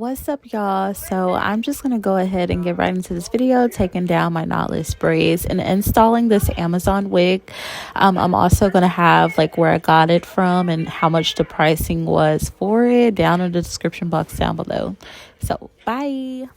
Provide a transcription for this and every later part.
What's up, y'all? So I'm just gonna go ahead and get right into this video, taking down my knotless braids and installing this Amazon wig. I'm also gonna have like where I got it from and how much the pricing was for it down in the description box down below. So bye.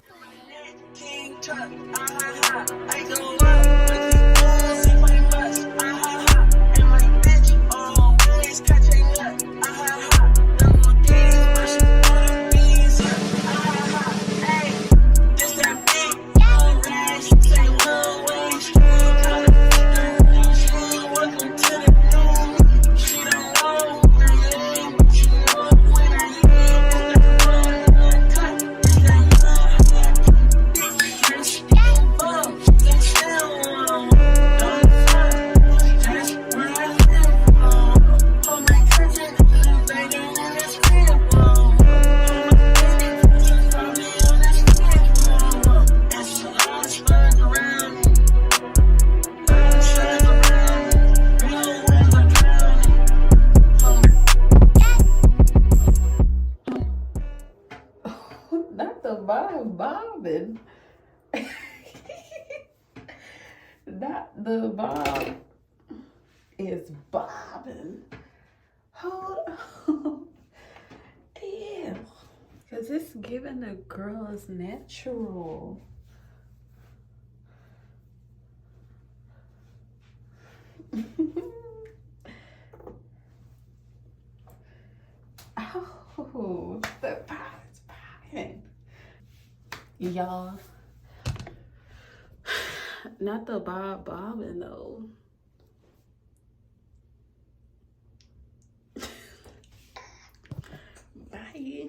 Not the bobbing. Not the bob is bobbing. Hold on. Ew. Because it's giving the girls natural. Oh, the bob is bobbing. Y'all, not the bobbing though. Bye.